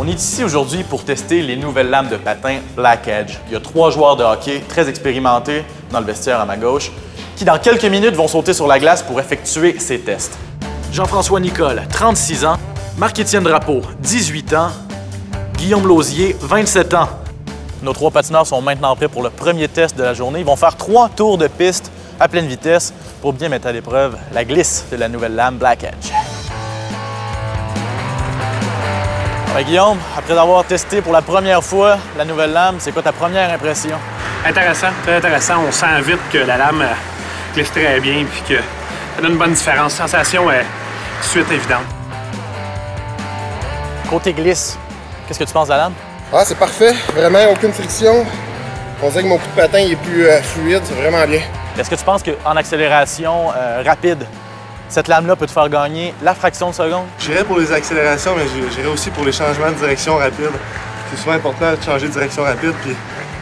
On est ici aujourd'hui pour tester les nouvelles lames de patin Black Edge. Il y a 3 joueurs de hockey très expérimentés dans le vestiaire à ma gauche qui, dans quelques minutes, vont sauter sur la glace pour effectuer ces tests. Jean-François Nicole, 36 ans. Marc-Étienne Drapeau, 18 ans. Guillaume Lausier, 27 ans. Nos 3 patineurs sont maintenant prêts pour le premier test de la journée. Ils vont faire 3 tours de piste à pleine vitesse pour bien mettre à l'épreuve la glisse de la nouvelle lame Black Edge. Ouais, Guillaume, après avoir testé pour la première fois la nouvelle lame, c'est quoi ta première impression? Intéressant, très intéressant. On sent vite que la lame glisse très bien puis que ça donne une bonne différence. La sensation est tout de suite évidente. Côté glisse, qu'est-ce que tu penses de la lame? Ah, c'est parfait. Vraiment, aucune friction. On dirait que mon coup de patin est plus fluide. C'est vraiment bien. Est-ce que tu penses qu'en accélération rapide, cette lame-là peut te faire gagner la fraction de seconde? J'irais pour les accélérations, mais j'irais aussi pour les changements de direction rapide. C'est souvent important de changer de direction rapide, puis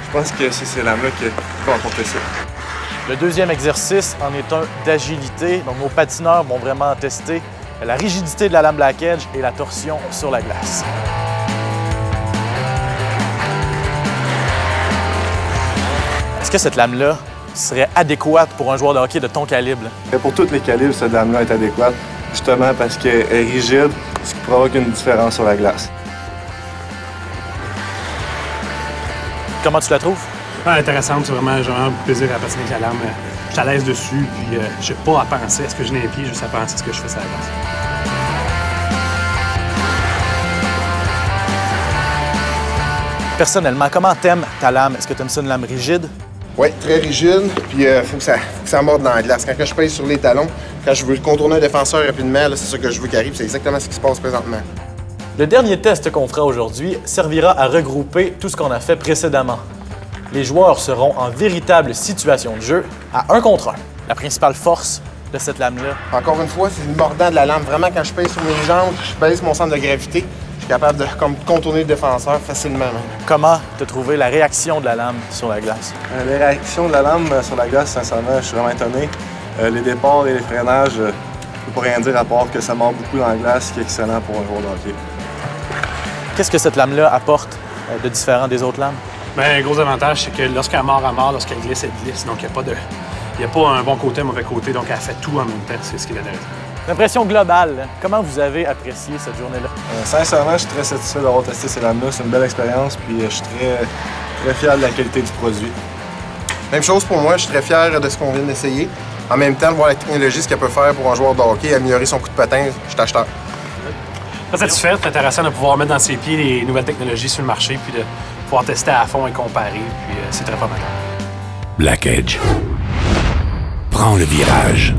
je pense que c'est ces lames-là qui vont apporter ça. Le deuxième exercice en est un d'agilité. Donc, nos patineurs vont vraiment tester la rigidité de la lame Black Edge et la torsion sur la glace. Est-ce que cette lame-là serait adéquate pour un joueur de hockey de ton calibre? Pour tous les calibres, cette lame-là est adéquate, justement parce qu'elle est rigide, ce qui provoque une différence sur la glace. Comment tu la trouves? Intéressante, c'est vraiment, j'ai vraiment plaisir à patiner avec la lame. Je suis à l'aise dessus, puis je n'ai pas à penser à ce que je n'ai les pieds, juste à penser à ce que je fais sur la glace. Personnellement, comment t'aimes ta lame? Est-ce que tu aimes ça une lame rigide? Oui, très rigide. Puis faut que ça morde dans la glace. Quand je pèse sur les talons, quand je veux contourner un défenseur rapidement, c'est ça que je veux qu'il arrive. C'est exactement ce qui se passe présentement. Le dernier test qu'on fera aujourd'hui servira à regrouper tout ce qu'on a fait précédemment. Les joueurs seront en véritable situation de jeu à 1 contre 1. La principale force de cette lame-là. Encore une fois, c'est le mordant de la lame. Vraiment, quand je pèse sur mes jambes, je baisse mon centre de gravité. Je suis capable de contourner le défenseur facilement. Même. Comment tu as trouvé la réaction de la lame sur la glace? Les réactions de la lame sur la glace, sincèrement, je suis vraiment étonné. Les départs et les freinages, je ne peux pas rien dire à part que ça mord beaucoup dans la glace, ce qui est excellent pour un joueur de hockey. Qu'est-ce que cette lame-là apporte de différent des autres lames? Bien, un gros avantage, c'est que lorsqu'elle mord, elle mord. Lorsqu'elle glisse, elle glisse. Donc, il n'y a pas un bon côté, un mauvais côté. Donc, elle fait tout en même temps. C'est ce qui est intéressant. L'impression globale, comment vous avez apprécié cette journée-là? Sincèrement, je suis très satisfait d'avoir testé ces lames-là. C'est une belle expérience, puis je suis très fier de la qualité du produit. Même chose pour moi, je suis très fier de ce qu'on vient d'essayer. En même temps, de voir la technologie, ce qu'elle peut faire pour un joueur de hockey, améliorer son coup de patin, je suis acheteur. Très satisfait, c'est intéressant de pouvoir mettre dans ses pieds les nouvelles technologies sur le marché, puis de pouvoir tester à fond et comparer, puis c'est très prometteur. Black Edge. Prends le virage.